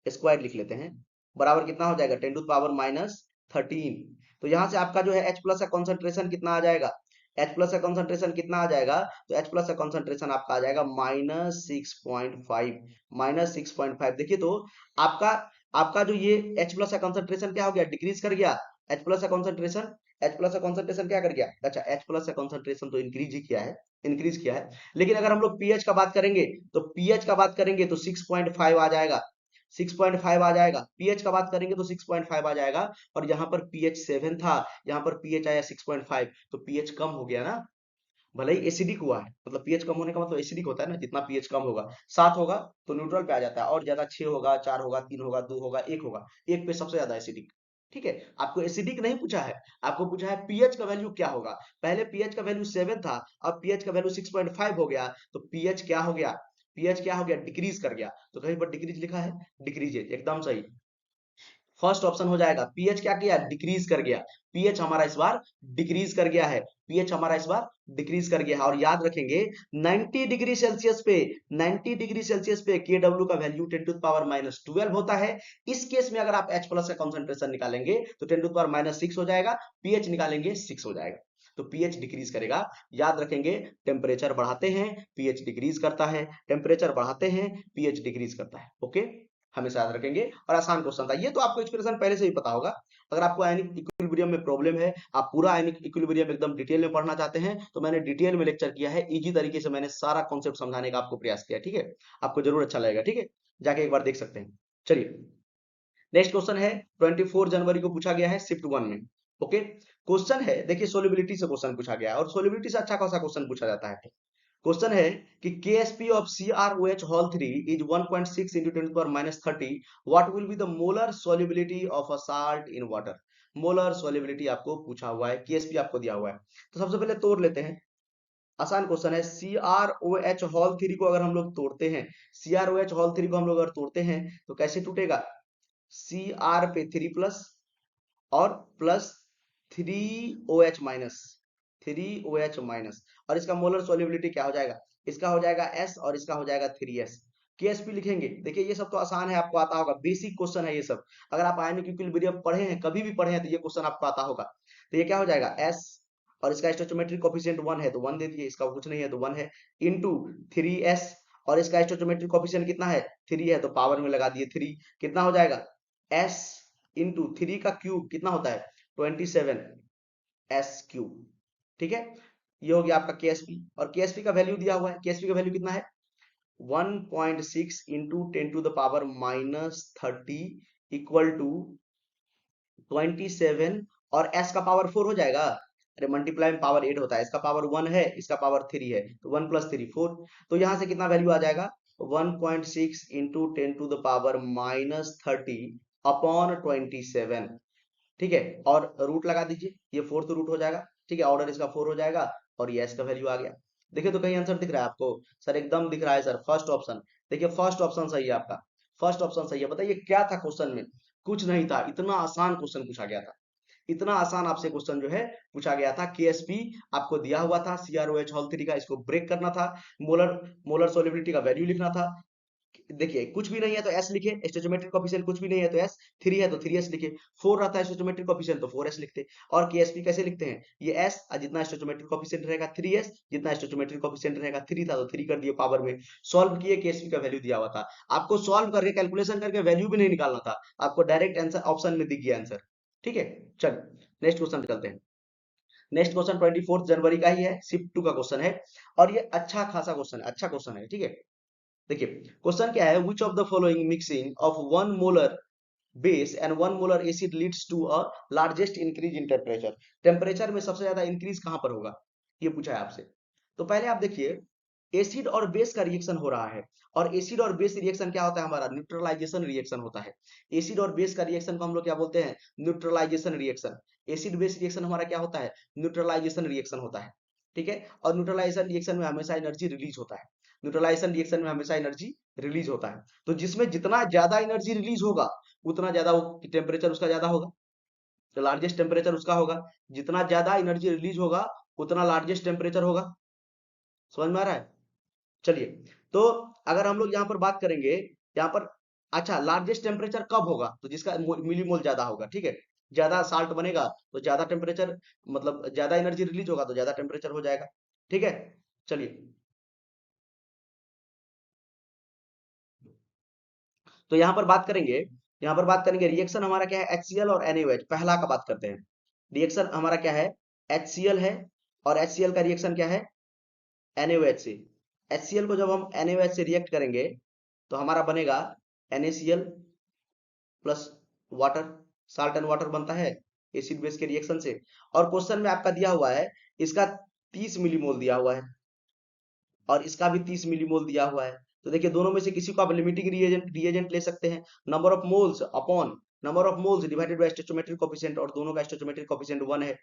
स्क्वायर लिख लेते हैं, बराबर कितना हो जाएगा? 10⁻⁻13। तो यहाँ से आपका जो है H प्लस का कॉन्सेंट्रेशन कितना आ जाएगा? H प्लस का कॉन्सेंट्रेशन कितना आ जाएगा? तो H प्लस का कॉन्सेंट्रेशन आपका आ जाएगा -6.5, -6.5। देखिए, तो आपका आपका जो ये H प्लस का कॉन्सेंट्रेशन क्या हो गया? डिक्रीज कर गया। H प्लस का कॉन्सेंट्रेशन, H प्लस का कॉन्सेंट्रेशन क्या कर गया? अच्छा, H प्लस का कॉन्सेंट्रेशन तो इंक्रीज ही किया है, इंक्रीज किया है। लेकिन अगर हम लोग पीएच का बात करेंगे, तो पीएच का बात करेंगे तो 6.5 आ जाएगा, 6.5 आ जाएगा। पीएच का बात करेंगे तो 6.5 आ जाएगा। और यहाँ पर पीएच 7 था, यहाँ पर पीएच आया 6.5, तो पीएच कम हो गया ना। भले ही एसिडिक हुआ है, मतलब पीएच कम होने का मतलब एसिडिक होता है ना। जितना पीएच कम होगा, 7 होगा तो न्यूट्रल पे आ जाता है, और ज्यादा 6 होगा, 4 होगा, 3 होगा, 2 होगा, 1 होगा, 1 पे सबसे ज्यादा एसिडिक। ठीक है, आपको एसिडिक नहीं पूछा है, आपको पूछा है पीएच का वैल्यू क्या होगा। पहले पीएच का वैल्यू 7 था, अब पीएच का वैल्यू 6.5 हो गया, तो पीएच क्या हो गया? पीएच क्या हो गया? डिक्रीज कर गया। तो कहीं पर डिक्रीज लिखा है, डिक्रीज एकदम सही। फर्स्ट ऑप्शन हो जाएगा। पीएच क्या किया? डिक्रीज कर गया। पीएच हमारा इस बार डिक्रीज कर गया है, पीएच हमारा इस बार डिक्रीज कर गया है। और याद रखेंगे 90 डिग्री सेल्सियस पे, 90 डिग्री सेल्सियस पे के डब्ल्यू का वैल्यू 10⁻⁻12 होता है। इस केस में अगर आप H प्लस का कॉन्सेंट्रेशन निकालेंगे तो 10⁻�6 हो जाएगा, पीएच निकालेंगे 6 हो जाएगा। तो पीएच डिक्रीज करेगा। याद रखेंगे, टेम्परेचर बढ़ाते हैं पीएच डिक्रीज करता है, टेम्परेचर बढ़ाते हैं पीएच डिक्रीज करता है। ओके, हमेशा याद रखेंगे। और आसान क्वेश्चन था ये, तो आपको एक्सप्रेशन पहले से ही पता होगा। अगर आपको आयनिक इक्विलिब्रियम में प्रॉब्लम है, आप पूरा आयनिक इक्विलिब्रियम एकदम डिटेल में पढ़ना चाहते हैं, तो मैंने डिटेल में लेक्चर किया है, इजी तरीके से मैंने सारा कॉन्सेप्ट समझाने का आपको प्रयास किया। ठीक है, आपको जरूर अच्छा लगेगा। ठीक है, जाके एक बार देख सकते हैं। चलिए, नेक्स्ट क्वेश्चन है 24 जनवरी को पूछा गया है शिफ्ट 1 में। ओके, क्वेश्चन है, देखिए सोलिबिलिटी से क्वेश्चन पूछा गया है और सोलिबिलिटी से अच्छा खासा क्वेश्चन पूछा जाता है। क्वेश्चन है कि KSP of CrOH whole 3 is 1.6 into 10 to the power minus 30. What will be the molar solubility of a salt in water? Molar solubility आपको पूछा हुआ है, KSP आपको दिया हुआ है। तो सबसे पहले तोड़ लेते हैं, आसान क्वेश्चन है। CrOH होल 3 को अगर हम लोग तोड़ते हैं, CrOH होल 3 को हम लोग अगर तोड़ते हैं तो कैसे टूटेगा? Cr पे 3 प्लस और plus 3OH minus, 3OH minus, और इसका मोलर सोल्युबिलिटी क्या हो जाएगा? इसका हो जाएगा S और इसका हो जाएगा 3S। KSP लिखेंगे, देखिए ये सब तो आसान है, आपको आता होगा, बेसिक क्वेश्चन है ये सब। अगर आप आयनिक इक्विलिब्रियम पढ़े हैं, कभी भी पढ़े हैं, तो ये क्वेश्चन आपको आता होगा। तो ये क्या हो जाएगा? S और इसका स्टोइचोमेट्रिक कोफिशिएंट 1 है तो 1 दे दिए, इसका कुछ नहीं है तो 1 है, इनटू 3S और इसका स्टोइचोमेट्रिक कोफिशिएंट कितना है? 3 है तो पावर में लगा दिए 3, कितना हो जाएगा? S इंटू 3 का क्यूब कितना होता है? 27S cube. ठीक है, ये हो गया आपका KSP। और KSP का वैल्यू दिया हुआ है, KSP का वैल्यू कितना है? 1.6 into 10 to the power minus 30 equal to 27, और S का पावर 4 हो जाएगा। अरे मल्टीप्लाई में पावर 8 होता है, इसका पावर 1 है, इसका पावर 3 है, तो 1 प्लस 3 4। तो यहां से कितना वैल्यू आ जाएगा? 1.6 into 10 to the power minus 30 upon 27। ठीक है, और रूट लगा दीजिए, ये फोर्थ रूट हो जाएगा। ठीक है, ऑर्डर इसका 4 हो जाएगा और ये S का वैल्यू आ गया। देखिए तो कहीं आंसर दिख रहा है आपको? सर एकदम दिख रहा है सर, फर्स्ट ऑप्शन। देखिए फर्स्ट ऑप्शन सही है आपका, फर्स्ट ऑप्शन सही है। बताइए क्या था क्वेश्चन में? कुछ नहीं था, इतना आसान क्वेश्चन पूछा गया था, इतना आसान आपसे क्वेश्चन जो है पूछा गया था। KSP आपको दिया हुआ था, CrOH होल 3 का, इसको ब्रेक करना था, मोलर मोलर सोलिबिलिटी का वैल्यू लिखना था। देखिए कुछ भी नहीं है तो S लिखे, स्टोइचोमेट्रिक कोएफिशिएंट कुछ भी नहीं है तो S, 3 है तो 3S लिखे, 4 रहता है स्टोइचोमेट्रिक कोएफिशिएंट तो 4S लिखते। और KSP कैसे लिखते हैं? ये S जितना स्टोइचोमेट्रिक कोएफिशिएंट रहेगा 3S, जितना स्टोइचोमेट्रिक कोएफिशिएंट रहेगा 3 था तो 3 कर दिए पावर में, सॉल्व किए, KSP का वैल्यू दिया हुआ था। आपको सॉल्व करके कैलकुलेशन करके वैल्यू भी नहीं निकालना था, आपको डायरेक्ट आंसर ऑप्शन में दिख गया आंसर। ठीक है, चलिए नेक्स्ट क्वेश्चन चलते हैं। नेक्स्ट क्वेश्चन 24 जनवरी का ही है, शिफ्ट 2 का क्वेश्चन है, और ये अच्छा खासा क्वेश्चन है, अच्छा क्वेश्चन है। ठीक है, देखिए क्वेश्चन क्या है? Which of the following mixing of 1 molar base and 1 molar acid leads to a largest increase in temperature? Temperature में सबसे ज्यादा इंक्रीज कहां पर होगा, ये पूछा है आपसे। तो पहले आप देखिए, एसिड और बेस का रिएक्शन हो रहा है, और एसिड और बेस रिएक्शन क्या होता है? हमारा न्यूट्रलाइजेशन रिएक्शन होता है। एसिड और बेस का रिएक्शन को हम लोग क्या बोलते हैं? Neutralization reaction. Acid base reaction हमारा क्या होता है? न्यूट्रलाइजेशन रिएक्शन होता है। ठीक है, और न्यूट्रलाइजेशन रिएक्शन में हमेशा एनर्जी रिलीज होता है, न्यूट्रलाइजेशन रिएक्शन में हमेशा एनर्जी रिलीज होता है। तो जिसमें जितना ज्यादा एनर्जी रिलीज होगा उतना ज्यादा टेम्परेचर उसका ज्यादा होगा, तो लार्जेस्ट टेम्परेचर उसका होगा। जितना ज्यादा एनर्जी रिलीज होगा उतना लार्जेस्ट टेम्परेचर होगा। समझ में आ रहा है? चलिए, तो अगर हम लोग यहाँ पर बात करेंगे, यहाँ पर अच्छा लार्जेस्ट टेम्परेचर कब होगा? तो जिसका मिलीमोल ज्यादा होगा। ठीक है, ज्यादा साल्ट बनेगा तो ज्यादा टेम्परेचर, मतलब ज्यादा एनर्जी रिलीज होगा तो ज्यादा टेम्परेचर हो जाएगा। ठीक है, चलिए, तो यहाँ पर बात करेंगे, यहाँ पर बात करेंगे रिएक्शन हमारा क्या है? HCl और NaOH। पहला का बात करते हैं, रिएक्शन हमारा क्या है? HCl है, और HCl का रिएक्शन क्या है? NaOH से। HCl को जब हम NaOH से रिएक्ट करेंगे तो हमारा बनेगा NaCl plus water, salt and water बनता है एसिड बेस के रिएक्शन से। और क्वेश्चन में आपका दिया हुआ है, इसका 30 मिलीमोल दिया हुआ है और इसका भी 30 मिलीमोल दिया हुआ है। तो देखिए दोनों में से किसी को आप लिमिटिंग रिएजेंट ले सकते हैं, number of moles upon number of moles divided by stoichiometric coefficient, और दोनों का स्टोइचोमेट्रिक कोएफिशिएंट 1 है।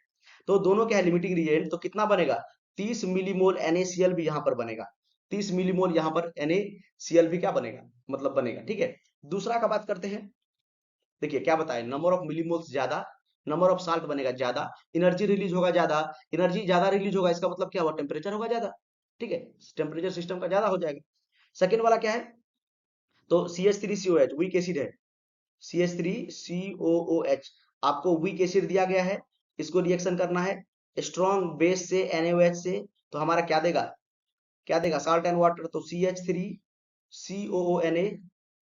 तो दोनों क्या है? Limiting reagent. तो कितना बनेगा? 30 मिलीमोल NaCl भी यहाँ पर बनेगा, 30 मिलीमोल यहाँ पर NaCl भी क्या बनेगा, मतलब बनेगा। ठीक है, दूसरा का बात करते हैं। देखिए क्या बताए, नंबर ऑफ मिलीमोल्स ज्यादा, नंबर ऑफ साल्ट बनेगा ज्यादा, एनर्जी रिलीज होगा ज्यादा, एनर्जी ज्यादा रिलीज होगा, इसका मतलब क्या हुआ? टेम्परेचर होगा ज्यादा। ठीक है, टेम्परेचर सिस्टम का ज्यादा हो जाएगा। सेकेंड वाला क्या है? तो CH3COH वीक एसिड है, CH3COOH आपको वीक एसिड दिया गया है, इसको रिएक्शन करना है स्ट्रॉन्ग बेस से NaOH से, तो हमारा क्या देगा? क्या देगा? Salt and water. तो CH3COONA,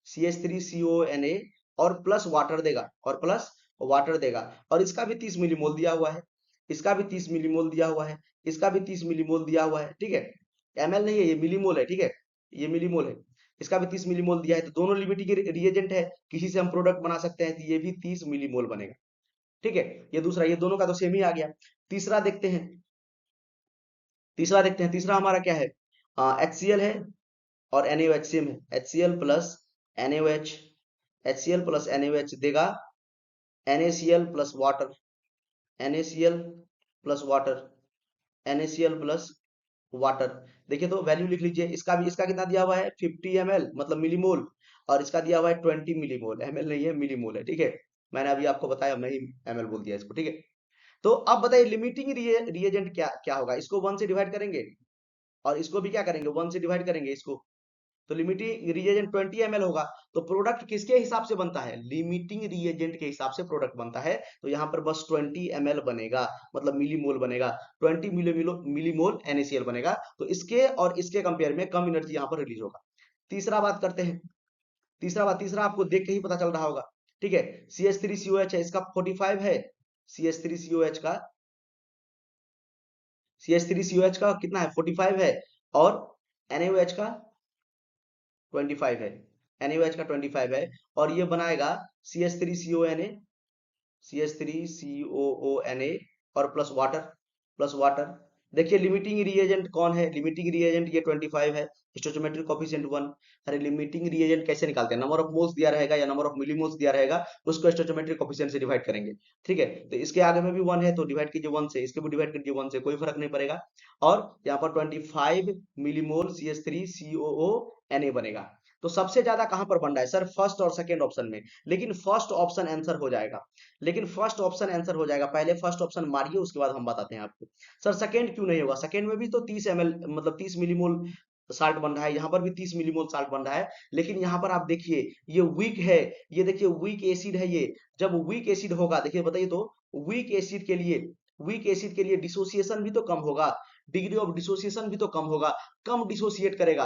CH3COONA और प्लस वाटर देगा, और प्लस वाटर देगा। और इसका भी 30 मिलीमोल दिया हुआ है, इसका भी 30 मिलीमोल दिया हुआ है, इसका भी 30 मिलीमोल दिया हुआ है। ठीक है, ml नहीं है, ये मिलीमोल है। ठीक है, ये मिलीमोल है, इसका भी 30 मिलीमोल दिया है। तो दोनों लिमिटिंग रिएजेंट है, किसी से हम प्रोडक्ट बना सकते हैं, तो ये भी 30 मिलीमोल बनेगा। ठीक है, ये दूसरा, ये दोनों का तो सेम ही आ गया। तीसरा देखते हैं, तीसरा देखते हैं, तीसरा हमारा क्या है, HCl है और NaOH सेम है, HCl plus NaOH, HCl plus NaOH देगा NaCl plus water, NaCl plus water, NaCl plus water. देखिए तो वैल्यू लिख लीजिए, इसका भी, इसका कितना दिया हुआ है 50 ml मतलब मिलीमोल, और इसका दिया हुआ है 20 मिलीमोल, ml नहीं है मिलीमोल है, ठीक है। मैंने अभी आपको बताया, मैं ही ml बोल दिया इसको, ठीक है। तो अब बताइए लिमिटिंग रिएजेंट क्या क्या होगा, इसको 1 से डिवाइड करेंगे और इसको भी क्या करेंगे 1 से डिवाइड करेंगे इसको, तो लिमिटिंग रिएजेंट 20 ml होगा। तो प्रोडक्ट किसके हिसाब से बनता है, लिमिटिंग रिएजेंट के हिसाब से प्रोडक्ट बनता है। तो यहाँ पर बस 20 ml बनेगा, मतलब मिलीमोल बनेगा, 20 मिलीमोल NaCl बनेगा। तो इसके और इसके कंपेयर में कम एनर्जी यहाँ पर रिलीज होगा। तीसरा बात करते हैं, तीसरा आपको देख के ही पता चल रहा होगा, ठीक है। CH3COH है, इसका 45 है, CH3COH का, CH3COH का कितना है 45 है, और NaOH का 25 है, NaOH का 25 है, और ये बनाएगा CH3CONA, CH3COONA और प्लस वाटर, प्लस वाटर। देखिए लिमिटिंग रिएजेंट कौन है, लिमिटिंग रिएजेंट ये 25 है, स्टोइचोमेट्रिक कोएफिशिएंट 1। अरे लिमिटिंग रिएजेंट कैसे निकालते हैं, नंबर ऑफ मोल्स दिया रहेगा या नंबर ऑफ मिलीमोल्स दिया रहेगा, उसको स्टोइचोमेट्रिक कोएफिशिएंट से डिवाइड करेंगे, ठीक है। तो इसके आगे में भी 1 है तो डिवाइड कीजिए 1 से, इसके भी डिवाइड कीजिए 1 से, कोई फर्क नहीं पड़ेगा। और यहाँ पर 25 मिलीमोल CH3COONA बनेगा। तो सबसे ज्यादा कहां पर बन रहा है सर, फर्स्ट और सेकंड ऑप्शन में, लेकिन फर्स्ट ऑप्शन आंसर हो जाएगा, लेकिन फर्स्ट ऑप्शन आंसर हो जाएगा, पहले फर्स्ट ऑप्शन मारिए उसके बाद हम बताते हैं आपको। सर सेकंड क्यों नहीं होगा, सेकंड में भी तो 30 ml मतलब 30 मिलीमोल साल्ट बन रहा है, यहाँ पर भी 30 मिलीमोल साल्ट बन रहा है, लेकिन यहाँ पर आप देखिए ये वीक है, ये देखिए वीक एसिड है ये। जब वीक एसिड होगा, देखिए बताइए तो, वीक एसिड के लिए, वीक एसिड के लिए डिसोसिएशन भी तो कम होगा, डिग्री ऑफ डिसोसिएशन भी तो कम होगा, कम डिसोसिएट करेगा।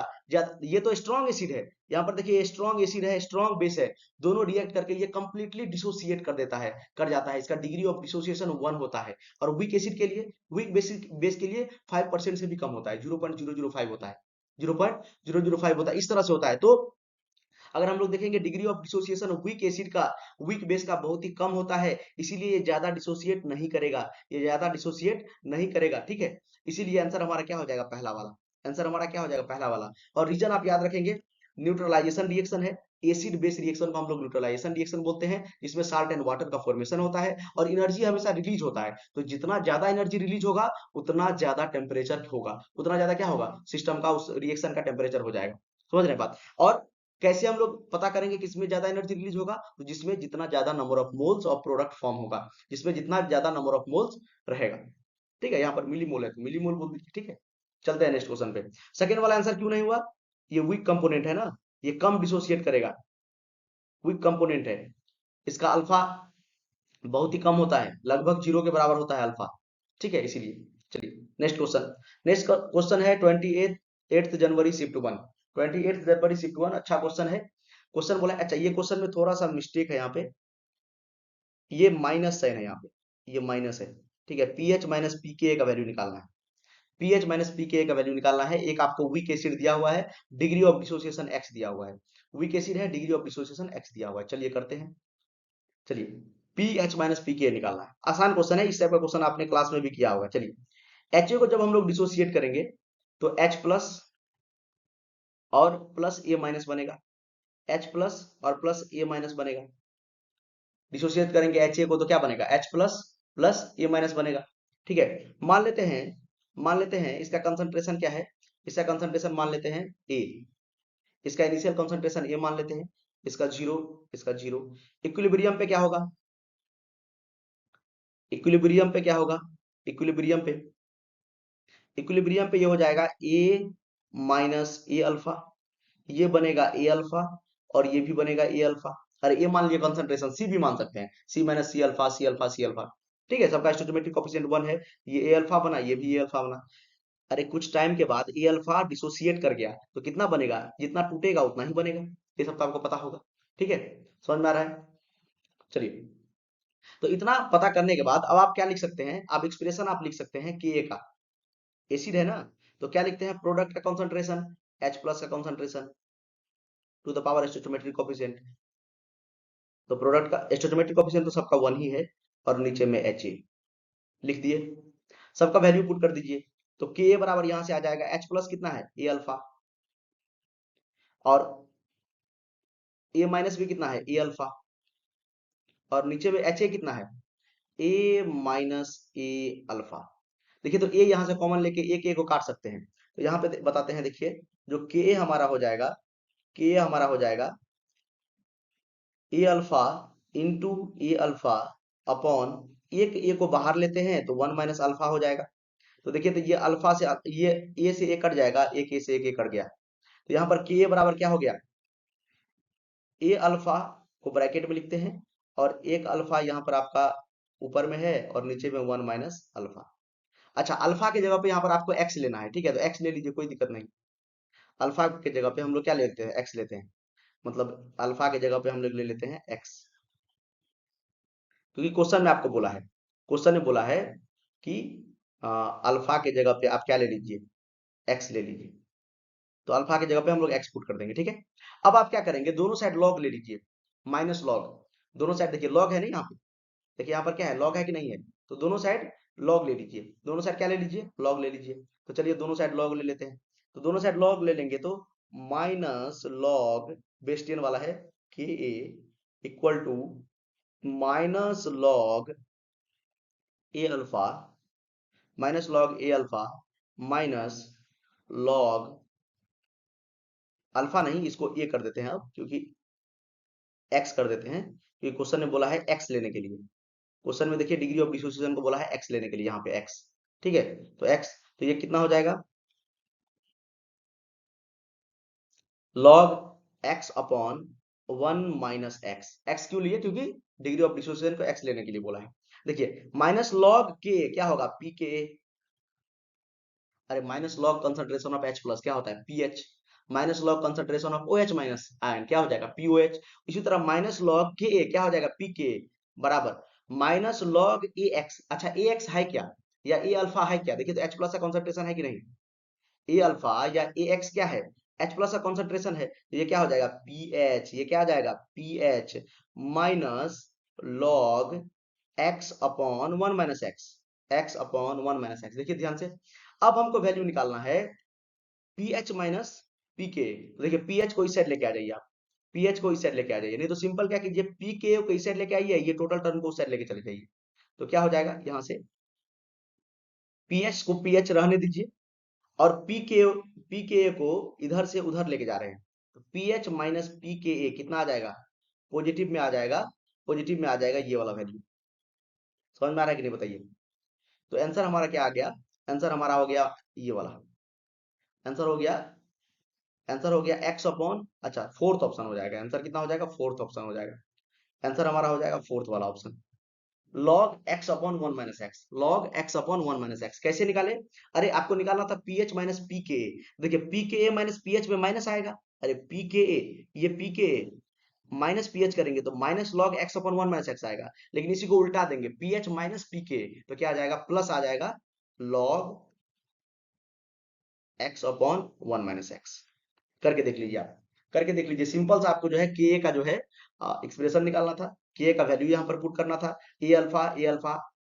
ये तो स्ट्रॉन्ग एसिड है, यहाँ पर देखिए स्ट्रॉन्ग एसिड है, स्ट्रॉन्ग बेस है, दोनों रिएक्ट करके ये कंप्लीटली डिसोसिएट कर देता है, कर जाता है, इसका डिग्री ऑफ डिसोसिएशन 1 होता है। और वीक एसिड के लिए, वीक बेस के लिए 5% से भी कम होता है, 0.005 होता है, 0.005 होता है, इस तरह से होता है। तो अगर हम लोग देखेंगे degree of dissociation weak acid का, वीक बेस का बहुत ही कम होता है, इसीलिए ये ज्यादा डिसोसिएट नहीं करेगा, ये ज्यादा डिसोसिएट नहीं करेगा, ठीक है। इसीलिए आंसर हमारा क्या हो जाएगा, पहला वाला। आंसर हमारा क्या हो जाएगा, पहला वाला। और रीजन आप याद रखेंगे, न्यूट्रलाइजेशन रिएक्शन है, एसिड बेस रिएक्शन को हम लोग न्यूट्रलाइजेशन रिएक्शन बोलते हैं, जिसमें साल्ट एंड वाटर का फॉर्मेशन होता है और एनर्जी हमेशा रिलीज होता है। तो जितना ज्यादा एनर्जी रिलीज होगा उतना ज्यादा टेम्परेचर होगा, उतना ज्यादा क्या होगा, सिस्टम का उस रिएक्शन का टेम्परेचर हो जाएगा। समझ रहे हैं बात। और कैसे हम लोग पता करेंगे किसमें ज्यादा एनर्जी रिलीज होगा, तो जिसमें जितना ज्यादा number of moles of product form होगा, जिसमें जितना ज्यादा नंबर ऑफ मोल्स रहेगा, ठीक है। यहाँ पर मिलीमोल है तो मिलीमोल बोल दीजिए, ठीक है। चलते हैं नेक्स्ट क्वेश्चन पे। सेकंड वाला आंसर क्यों नहीं हुआ, ये वीक कंपोनेंट है ना, ये कम डिसोसिएट करेगा, वीक कंपोनेंट है, इसका अल्फा बहुत ही कम होता है, लगभग 0 के बराबर होता है अल्फा, ठीक है, इसीलिए। चलिए नेक्स्ट क्वेश्चन, नेक्स्ट क्वेश्चन है 28 जनवरी शिफ्ट 1, 28 जनवरी शिफ्ट 1, अच्छा क्वेश्चन है। क्वेश्चन बोला, अच्छा ये क्वेश्चन में थोड़ा सा मिस्टेक है यहाँ पे, ये माइनस साइन है यहाँ पे, ये माइनस है, ठीक है। पीएच माइनस पीके का वैल्यू निकालना है, पीएच माइनस पीके का वैल्यू निकालना है। एक आपको वीक एसिड दिया हुआ है, डिग्री ऑफ डिसोसिएशन एक्स दिया हुआ है, वीक एसिड है, डिग्री ऑफ डिसोसिएशन एक्स दिया हुआ है। चलिए करते हैं, चलिए पी एच माइनस पी के निकालना है, आसान क्वेश्चन है, इस टाइप का क्वेश्चन आपने क्लास में भी किया होगा। चलिए एच को जब हम लोग डिसोसिएट करेंगे तो एच प्लस और प्लस ए माइनस बनेगा, एच प्लस और प्लस ए माइनस बनेगा। डिसोसिएट करेंगे एच को तो क्या बनेगा, एच प्लस प्लस ए माइनस बनेगा, ठीक है। मान लेते हैं, मान लेते हैं इसका कंसंट्रेशन क्या है, इसका कंसंट्रेशन मान लेते हैं ए, इसका इनिशियल कंसंट्रेशन ए मान लेते हैं, इसका जीरो, इसका जीरो। इक्विलिब्रियम पे क्या होगा, इक्विलिब्रियम पे क्या होगा, इक्विलिब्रियम पे, इक्विलिब्रियम पे ये हो जाएगा ए माइनस ए अल्फा, ये बनेगा ए अल्फा और ये भी बनेगा ए अल्फा। अरे ए मान लिया कंसंट्रेशन, सी भी मान सकते हैं, C minus C alpha, C alpha C alpha, ठीक है। सबका स्टोइचोमेट्रिक कोएफिशिएंट 1 है, ये ए अल्फा बना, ये भी ए अल्फा बना। अरे कुछ टाइम के बाद ए अल्फा डिसोसिएट कर गया तो कितना बनेगा, जितना टूटेगा उतना ही बनेगा, ये सब तो आपको पता होगा, ठीक है। समझ में आ रहा है। चलिए, तो इतना पता करने के बाद अब आप क्या लिख सकते हैं, आप एक्सप्रेशन आप लिख सकते हैं के का, एसिड है ना, तो क्या लिखते हैं, प्रोडक्ट का कॉन्सेंट्रेशन H प्लस का concentration to the power stoichiometric coefficient. तो प्रोडक्ट का स्टोइचोमेट्रिक कोएफिशिएंट तो सबका 1 ही है, और नीचे में एच ए लिख दिए। सबका वैल्यू पुट कर दीजिए। तो के बराबर यहां से आ जाएगा एच प्लस कितना है ए अल्फा, और ए माइनस भी कितना है ए अल्फा, और नीचे में एच ए कितना है ए माइनस ए अल्फा। देखिए तो ए यहां से कॉमन लेके एक ए को काट सकते हैं, तो यहाँ पे बताते हैं। देखिए जो के हमारा हो जाएगा, के हमारा हो जाएगा ए अल्फा इंटू ए अल्फा अपॉन, एक ए को बाहर लेते हैं तो 1 माइनस अल्फा हो जाएगा। तो देखिए तो ये अल्फा से ये ए से ए कट जाएगा, एक ए से एक ए कट गया। तो यहाँ पर के बराबर क्या हो गया, ए अल्फा को ब्रैकेट में लिखते हैं, और एक अल्फा यहाँ पर आपका ऊपर में है और नीचे में 1 माइनस अल्फा। अच्छा अल्फा की जगह पे यहाँ पर आपको एक्स लेना है, ठीक है, तो एक्स ले लीजिए, कोई दिक्कत नहीं। अल्फा के जगह पे हम लोग क्या लेते हैं, एक्स लेते हैं, मतलब अल्फा के जगह पे हम लोग ले लेते हैं एक्स, क्योंकि क्वेश्चन में आपको बोला है, क्वेश्चन में बोला है कि अल्फा के जगह पे आप क्या ले लीजिए, एक्स ले लीजिए। तो अल्फा की जगह पे हम लोग एक्स पुट कर देंगे, ठीक है। अब आप क्या करेंगे, दोनों साइड लॉग ले लीजिए, माइनस लॉग, दोनों साइड देखिए लॉग है नहीं यहाँ पे, देखिए यहाँ पर क्या है, लॉग है कि नहीं है, तो दोनों साइड लॉग ले लीजिए, दोनों साइड क्या ले लीजिए, लॉग ले लीजिए। तो चलिए दोनों साइड लॉग ले लेते हैं। तो दोनों साइड लॉग ले लेंगे तो माइनस लॉग बेस्टियन वाला है K A equal to minus log A alpha, minus log A alpha minus log alpha, नहीं इसको ए कर देते हैं अब, क्योंकि एक्स कर देते हैं, क्योंकि क्वेश्चन ने बोला है एक्स लेने के लिए। क्वेश्चन में देखिए डिग्री ऑफ डिसोसिएशन को बोला है एक्स लेने के लिए, यहाँ पे एक्स, ठीक है। तो एक्स, तो ये कितना हो जाएगा, log x upon 1 minus x. X क्यों लिए, क्योंकि डिग्री ऑफ डिसोसिएशन को एक्स लेने के लिए बोला है। देखिए माइनस लॉग के क्या होगा पी के, अरे minus log concentration of H plus क्या होता है P H, minus log concentration of O H minus ion क्या हो जाएगा पी ओ एच। इसी तरह माइनस लॉग के क्या हो जाएगा पी के बराबर माइनस लॉग ए एक्स। अच्छा ए एक्स है क्या, या ए अल्फा है क्या, देखिए तो एच प्लस का कॉन्सेंट्रेशन है कि नहीं, ए अल्फा या ए एक्स क्या है, एच प्लस का कॉन्सेंट्रेशन है, तो ये क्या हो जाएगा पी एच, ये क्या आ जाएगा P H minus log x upon 1 minus x, x upon 1 minus x. देखिए ध्यान से, अब हमको वैल्यू निकालना है पी एच माइनस पी के। देखिए पी एच को इस साइड लेके आ जाइए आप, पी एच को इस साइड लेके आ जाइए, नहीं तो सिंपल क्या कीजिए पी के को इस साइड लेके आइए, ये टोटल टर्म को उस साइड लेके चले जाइए। तो क्या हो जाएगा यहाँ से, पी एच को पी एच रहने दीजिए, और पी के ए को इधर से उधर लेके जा रहे हैं, तो पी एच माइनस पी के ए कितना आ जाएगा, पॉजिटिव में आ जाएगा, पॉजिटिव में आ जाएगा ये वाला वैल्यू। समझ में आ रहा है कि नहीं बताइए। तो आंसर हमारा क्या आ गया, आंसर हमारा हो गया ये वाला, आंसर हो गया, आंसर हो गया एक्स अपॉन, अच्छा फोर्थ ऑप्शन हो जाएगा, आंसर कितना हो जाएगा, फोर्थ ऑप्शन हो जाएगा, आंसर हमारा हो जाएगा फोर्थ वाला option. Log x upon 1 minus x, log x upon 1 minus x कैसे निकाले, अरे आपको निकालना था पी एच माइनस पी के, देखिए पी के ए माइनस पी एच में माइनस आएगा, अरे पी के ए, ये पी के ए माइनस पी एच करेंगे तो minus log x upon 1 minus x आएगा, लेकिन इसी को उल्टा देंगे पी एच माइनस पी के, तो क्या आ जाएगा प्लस आ जाएगा log x upon 1 minus x. करके देख लीजिए आप, करके देख लीजिए, सिंपल सा आपको जो है के का जो है एक्सप्रेशन निकालना था, के का वैल्यू यहाँ पर पुट करना था, ए अल्फा,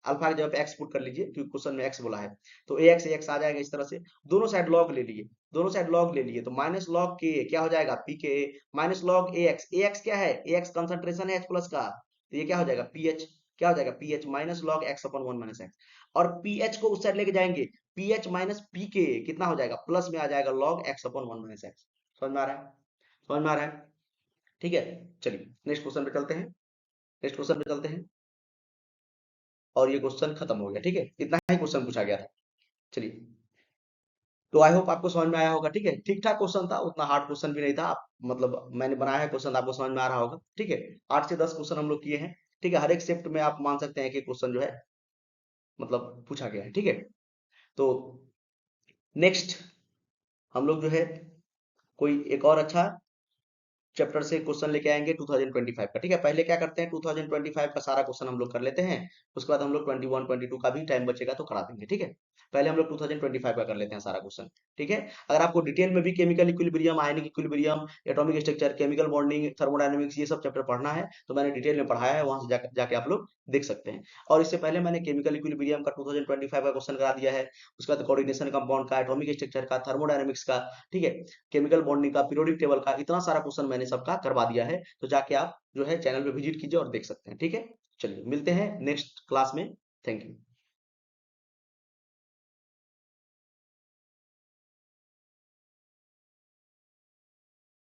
अल्फा की जगह पे एक्स पुट कर लीजिए, क्योंकि क्वेश्चन में एक्स बोला है, तो ए एक्स आ जाएगा इस तरह से। दोनों साइड लॉग ले लिए, दोनों साइड लॉग ले लिए, तो माइनस लॉग के क्या हो जाएगा पी के माइनस लॉग ए एक्स क्या है, ए एक्स कंसंट्रेशन है एच प्लस का, तो ये क्या हो जाएगा पी एच, क्या हो जाएगा P H minus log x upon 1 minus x, और पी एच को उस साइड लेके जाएंगे, पी एच माइनस पी के कितना हो जाएगा प्लस में आ जाएगा log x upon 1 minus x. समझ में आ रहा है, समझ में आ रहा है, ठीक है। चलिए नेक्स्ट क्वेश्चन पे चलते हैं, नेक्स्ट क्वेश्चन पे चलते हैं, और ये क्वेश्चन खत्म हो गया, ठीक है, इतना ही क्वेश्चन पूछा गया था। चलिए, तो आई होप आपको समझ में आया होगा, ठीक है, ठीक ठाक क्वेश्चन था, उतना हार्ड क्वेश्चन भी नहीं था, मतलब मैंने बनाया है क्वेश्चन, आपको समझ में आ रहा होगा, ठीक है। 8 से 10 क्वेश्चन हम लोग किए हैं, ठीक है, हर एक शिफ्ट में आप मान सकते हैं कि क्वेश्चन जो है मतलब पूछा गया है, ठीक है। तो नेक्स्ट हम लोग जो है कोई एक और अच्छा चैप्टर से क्वेश्चन लेके आएंगे 2025 का। ठीक है, पहले क्या करते हैं, 2025 का सारा क्वेश्चन हम लोग कर लेते हैं, उसके बाद हम लोग 21 22 का भी टाइम बचेगा तो करा देंगे। ठीक है, पहले हम लोग 2025 का कर लेते हैं सारा क्वेश्चन। ठीक है, अगर आपको डिटेल में भी chemical equilibrium, ionic equilibrium, atomic structure, chemical bonding, thermodynamics, ये सब चैप्टर पढ़ना है तो मैंने डिटेल में पढ़ाया है, वहां से जाके आप लोग देख सकते हैं। और इससे पहले मैंने केमिकल इक्विलिब्रियम का 2025 का क्वेश्चन करा दिया है, उसके बाद कोऑर्डिनेशन कंपाउंड का, एटॉमिक स्ट्रक्चर का, थर्मोडायनेमिक्स का, ठीक है, केमिकल बॉन्डिंग का, पीरियोडिक टेबल का, इतना सारा क्वेश्चन मैंने सबका करवा दिया है। तो जाके आप जो है चैनल पे विजिट कीजिए और देख सकते हैं। ठीक है, चलिए मिलते हैं नेक्स्ट क्लास में। Thank you.